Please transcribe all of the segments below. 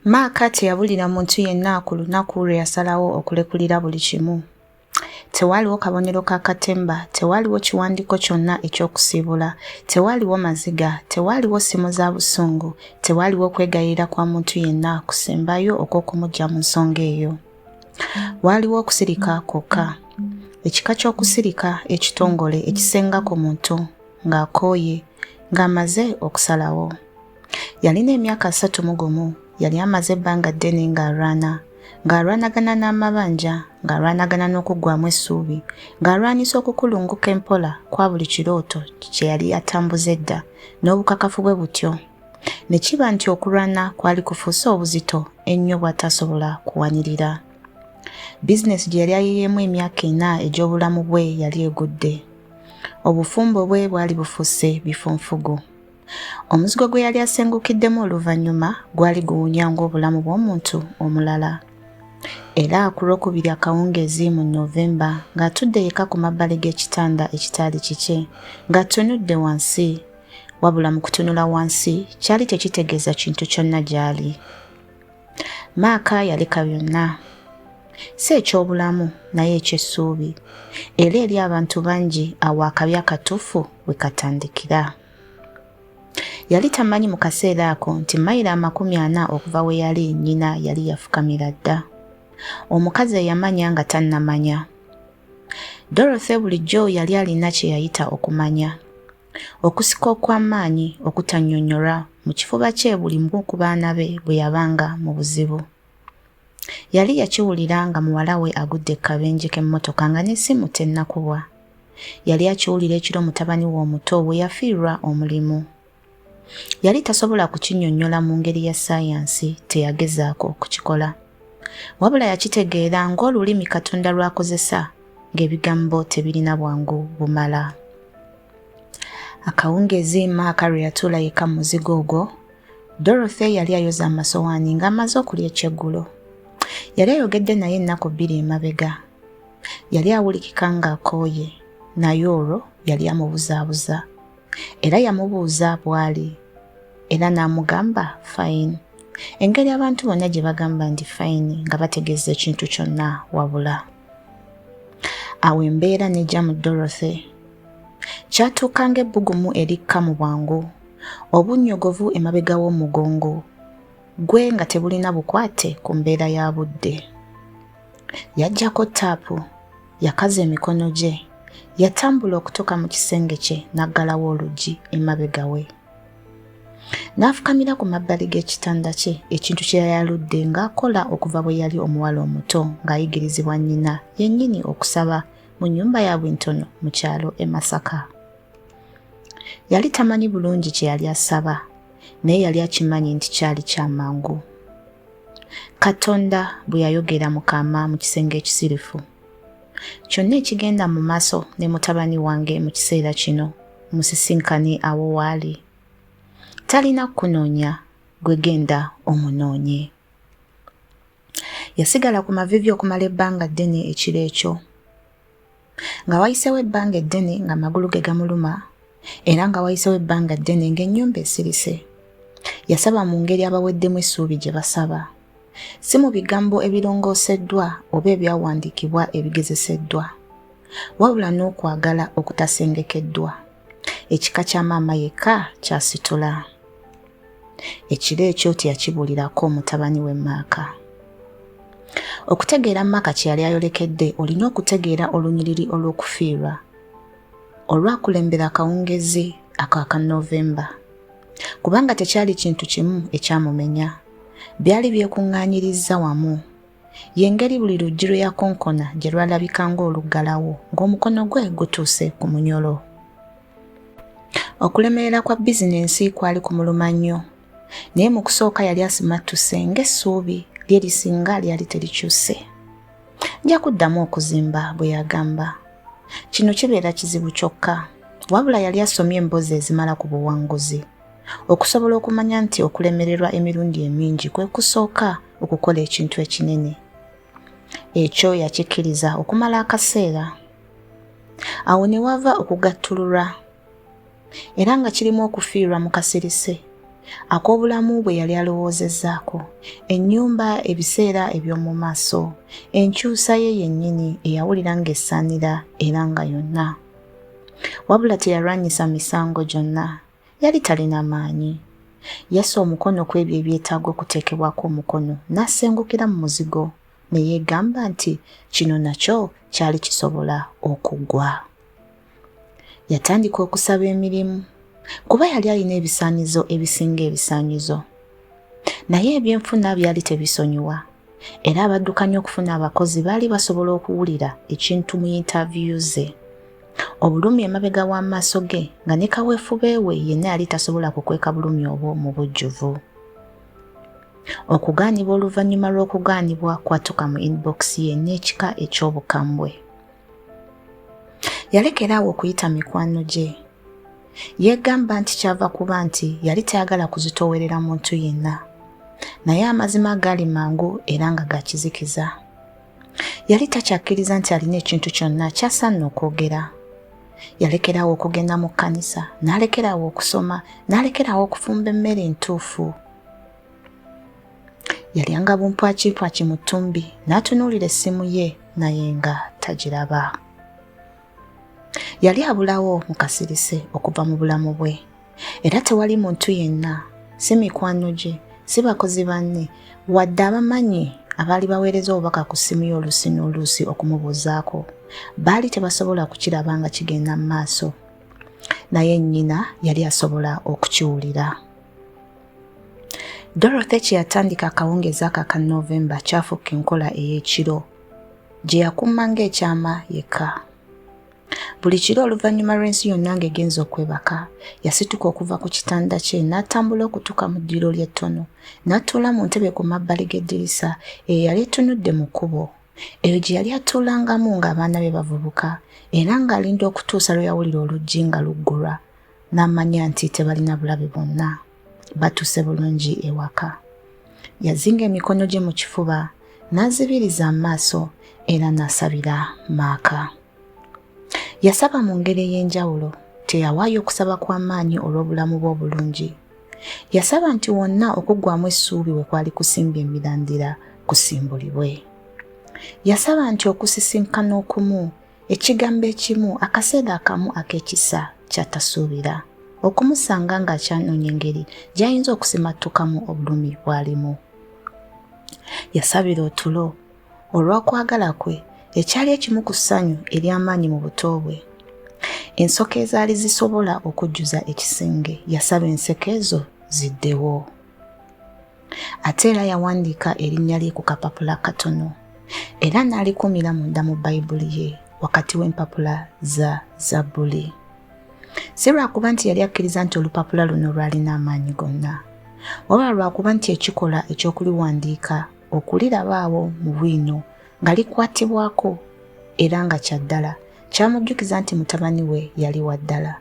Maaka teyabulira muntu yenna ku lunaku lwe yasalawo okulekulira buli kimu. Tewaliwo kabonero ka katemba, tewaliwo kiwandiiko kyonna eky'okusiibula, tewaliwo maziga, tewaliwo ssimu za busungu, tewaliwo kwegayirira kwa muntu yenna kusembayo okw'okumujja mu nsonga eyo. Waliwo okusirika kwokka. Ekika ky'okusirika ekitongole ekisenga ku muntu ng'akooye ng'amaze okusalawo. Yalina emyaka 31, yali amaze ebbanga ddene ng'alwanagana n'amabanja, ng'alwanagana n'okuggwamu essuubi, ng'alwanisa okukulunguka empola kwa buli kirooto kye yali atambuza edda, n'obukakafu bwe butyo. Ne kiba nti okulwana kwali kufuuse obuzito ennyo bw'atasobola kuwanirira. Bizinesi gye yali ayiyeemu emyaka 4 egy'obulamu bwe yali egudde. Obufumbo bwe bwali bufuuse bifunfugu. Omuzigo gwe yali asengukiddemu oluvannyuma gwali guwunya ng'obulamu bw'omuntu omulala. Era ku Lwokubiri akawungeezi mu Novemba ng'atudde yekka ku mabbali g'ekitanda ekitaali kike ng'atunudde wansi, wabula mu kutunula wansi kyali tekitegeeza kintu kyonna gy'ali. Maaka yaleka byonna, si eky'obulamu naye eky'essuubi, era eri abantu bangi awo akabi akatuufu we katandikira. Yali tamanyi mu kaseera ako nti mayiro 40 okuva we yali nnyina yali yafukamira dda. Omukazi eyamanya nga tannamanya. Dorothy bulijjo yali alina kye yayita okumanya. Okusika okw'amaanyi okutannyonnyola mu kifuba kye buli mbu ku baana be bwe yabanga mu buzibu. Yali yakiwulira nga muwala we agudde ekkabenje k'emmotoka nga n'essimu tennakubwa. Yali akiwulira ekiro mutabani we omuto bwe yafiirwa omulimu. Yali tasobola kukinnyonnyola mu ngeri ya ssaayansi, teyagezaako kukikola. Wabula yakitegeera ng'olulimi Katonda lw'akozesa ng'ebigambo tebirina bwangu bumala. Akawungeezi Maaka lwe yatuula yekka mu muzigo ogwo, Dorothy yali ayoza amasowaani ng'amaze okulya ekyeggulo. Yali ayogedde naye ennaku 2 emabega. Yali awulikika ng'akooye, naye olwo yali amubuzaabuza. Era yamubuuza bw'ali, era n'amugamba fine. Engeri abantu bonna gye bagamba nti fine nga bategeeza ekintu kyonna wabula. Awo embeera n'ejja mu Dorothy. Kyatuuka ng'ebbugumu erikka mu bwangu, obunnyogovu emabega w'omugongo gwe nga tebulina bukwate ku mbeera ya budde. Yaggyako taapu, yakaza emikono gye, yatambula okutuuka mu kisenge kye n'aggalawo oluggi emabega we. N'afukamira ku mabbali g'ekitanda kye, ekintu kye yayaludde ng'akola okuva bwe yali omuwala omuto ng'ayigirizibwa nnyina yennyini okusaba mu nnyumba yaabwe entono mu kyalo e Masaka. Yali tamanyi bulungi kye yali asaba, naye yali akimanyi nti kyali kyamangu. Katonda bwe yayogera mu kaama mu kisenge ekisirifu. Kyonna ekigenda mu maaso ne mutabani wange mu kiseera kino musisinkane awo waali. Talina kunoonya, gwe genda omunoonye. Yasigala ku mavivi okumala ebbanga ddene ekiro ekyo. Nga wayisewo ebbanga eddene ng'amagulu ge gamuluma, era nga wayisewo ebbanga ddene ng'ennyumba esirise. Yasaba mu ngeri abaweddemu essuubi gye basaba. Si mu bigambo ebirongooseddwa oba ebyawandiikibwa ebigezeseddwa, wabula n'okwagala okutasengekeddwa. Ekika kya maama yekka kyasitula. Ekiro ekyo teyakibuulirako mutabani we Maaka. Okutegeera Maaka kye yali ayolekedde, olina okutegeera olunyiriri olw'okufiirwa olwakulembera akawungeezi aka Novemba. Kubanga tekyali kintu kimu ekyamumenya, byali byekuŋŋaanyirizza wamu. Y'engeri buli luggi lwe yakonkona gye lwalabika ng'oluggalawo ng'omukono gwe gutuuse ku munyolo. Okulemerera kwa bizinensi kwali kumuluma nnyo, naye mu kusooka yali asimattuse ng'essuubi lye lisinga lyali terikyuse. Nja kuddamu okuzimba bwe yagamba. Kino kibeera kizibu kyokka, wabula yali asomye emboozi ezimala ku buwanguzi, okusobola okumanya nti okulemererwa emirundi emingi kwe kusooka okukola ekintu ekinene. Ekyo yakikkiriza okumala akaseera. Awo ne wava okugattululwa, era nga kirimu okufiirwa mu kasirise, ak'obulamu bwe yali alowoozezzaako, ennyumba, ebiseera eby'omu maaso, enkyusa ye yennyini eyawulira ng'essaanira era nga yonna. Wabula teyalwanyisa misango gyonna, yali talina maanyi. Yassa omukono ku ebyo ebyetaaga okuteekebwako omukono n'asengukira mu muzigo ne yeegamba nti kino nakyo kyali kisobola okuggwa. Yatandika okusaba emirimu kuba yali alina ebisaanyizo ebisinga ebisaanyizo. Naye ebyenfuna byali tebisonyiwa era abaddukanya okufuna abakozi baali basobola okuwulira ekintu mu yintaviyu ze. Obulumi emabega w'amaaso ge nga ne kaweefube we yenna yali tasobola kukweka bulumi obwo mu bujjuvu. Okugaanibwa oluvannyuma lw'okugaanibwa kwatuka mu inbox ye n'ekika eky'obukambwe. Yalekeraawo okuyita mikwano gye. Yeegamba nti kyava kuba nti yali tayagala kuzitoowerera muntu yenna. Naye amazima gaali mangu era nga gakizikiza. Yali takyakkiriza nti alina ekintu kyonna ky'asaana okwogera. Yalekeraawo okugenda mu kkanisa, n'alekeraawo okusoma, n'alekeraawo okufumba emmere entuufu. Yalyanga bumpwakimpwaki mu ttumbi n'atunuulira essimu ye naye nga tagiraba. Yali abulawo mu kasirise okuva mu bulamu bwe, era tewali muntu yenna, si mikwano gye, si bakozi banne, wadde abamanyi abaali baweereza obubaka ku ssimu ye oluusi n'oluusi okumubuuzaako, baali tebasobola kukiraba nga kigenda mu maaso. Naye nnyina yali asobola okukiwulira. Dorothy kye yatandika akawungeezi ako aka November kyafuuka enkola ey'ekiro, gye yakummanga ekyama yekka. Buli kiro oluvannyuma lw'ensi yonna ng'egenza okwebaka, yasituka okuva ku kitanda kye n'atambula okutuuka mu ddiro ly'ettono, n'atuula mu ntebe ku mabbali g'eddirisa eyo yali etunudde mu kkubo, eyo gye yali atuulangamu ng'abaana be bavubuka, era ng'alinda okutuusa lwe yawulira oluggi nga luggulwa, n'amanya nti tebalina bulabe bonna, batuuse bulungi ewaka. Yazinga emikono gye mu kifuba, n'azibiriza amaaso era n'asabira maaka. Yasaba mu ngeri ey'enjawulo, teyawaayo okusaba kw'amaanyi olw'obulamu bwe obulungi. Yasaba nti wonna okuggwaamu essuubi bwe kwali kusimbya emirandira kusimbulibwe. Yasaba nti okusisinkana okumu, ekigambo ekimu, akaseera akamu ak'ekisa ky'atasuubira, okumusanga ng'akyanoonya engeri gy'ayinza okusimattukamu obulumi bw'alimu. Yasabira otulo olw'okwagala kwe ekyali ekimu ku ssanyu ery'amaanyi mu buto bwe. Ensoko ezaali zisobola okujjuza ekisenge, yasaba enseko ezo ziddewo. Ate era yawandiika erinnya lye ku kapapula katono, era n'alikumira munda mu Bayibuli ye wakati w'empapula za Zabbuli. Si lwakuba nti yali akkiriza nti olupapula luno lwalina amaanyi gonna, wabula lwakuba nti ekikola eky'okuliwandiika okuliraba awo mu bwino nga likwatibwako era nga kyaddala kyamujjukiza nti mutabani we yali wa ddala,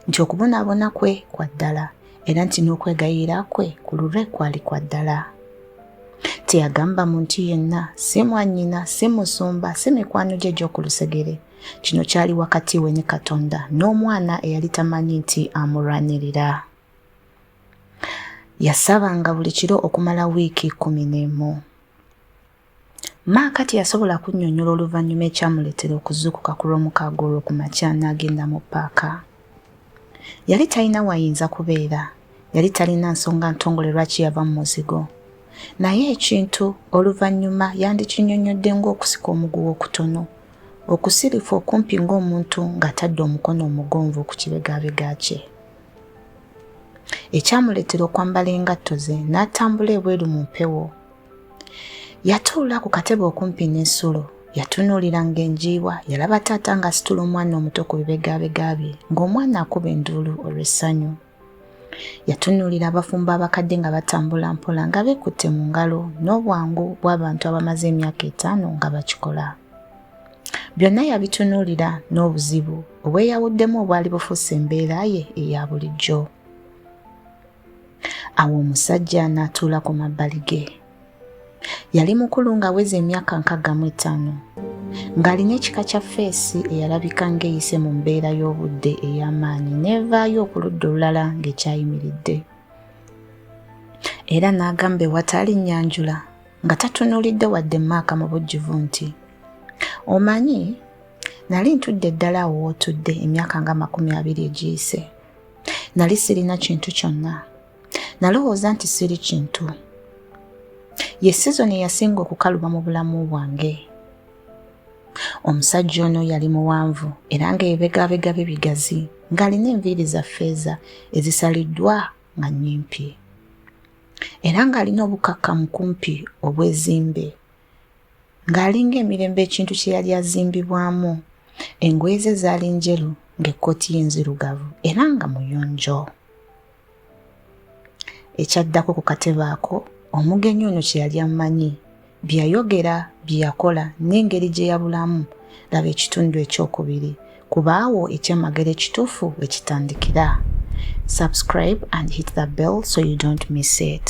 nti okubonaabona kwe kwa ddala era nti n'okwegayirira kwe ku lulwe kwali kwa ddala. Teyagamba muntu yenna, si mwannyina, si musumba, si mikwano gye gy'oku lusegere. Kino kyali wakati we ne Katonda n'omwana eyali tamanyi nti amulwanirira. Yasabanga buli kiro okumala wiiki 11. Maaka teyasobola kunnyonnyola oluvannyuma ekyamuleetera okuzuukuka ku lw'omukaaga olwo ku makya n'agenda mu paaka. Yali talina wayinza kubeera, yali talina nsonga ntongole lwaki yava mu muzigo. Naye ekintu oluvannyuma yandikinnyonnyodde ng'okusika omuguwa okutono, okusirifu okumpi ng'omuntu ng'atadde omukono omugonvu ku kibegabega kye. Ekyamuleetera okwambala engatto ze n'atambula ebweru mu mpewo. Yatuula ku katebe okumpi n'ensulo, yatunuuliranga enjiibwa, yalaba taata ng'asitula omwana omuto ku bibegabega bye, ng'omwana akuba enduulu olw'essanyu. Yatunuulira abafumbo abakadde nga batambula mpola nga beekutte mu ngalo n'obwangu bw'abantu abamaze emyaka 5 nga bakikola. Byonna yabitunuulira n'obuzibu obweyawuddemu obwali bufuuse embeera ye eya bulijjo. Awo omusajja n'atuula ku mabbali ge. Yali mukulu ng'aweza emyaka 65, ng'alina ekika kya feesi eyalabika ng'eyise mu mbeera y'obudde ey'amaanyi n'evaayo ku ludda olulala ng'ekyayimiridde. era n'agamba watali Nyanjula nga tatunulidde wadde Maaka mu bujjuvu nti omanyi nali ntudde ddala awo w'otudde emyaka nga 20 egiyise. Nali sirina kintu kyonna. Nalowooza nti siri kintu. Ye sizoni yasinga okukaluba mu bulamu bwange. Omusajja ono yali muwanvu era ng'ebibegabega bye bigazi ng'alina enviiri za ffeeza ezisaliddwa nga nnyimpi. Era ng'alina obukakkamu kumpi obwezimbe. Ng'alinga emirembe ekintu kye yali azimbibwamu. Engoye ze zaali njeru ng'ekkooti ye nzirugavu era nga muyonjo. Ekyaddako ku katebe ako omugenyi ono kye yali amumanyi, bye yayogera, bye yakola n'engeri gye yabulamu, laba ekitundu ekyokubiri kuba awo ekyamagero ekituufu we kitandikira. Subscribe and hit the bell so you don't miss it.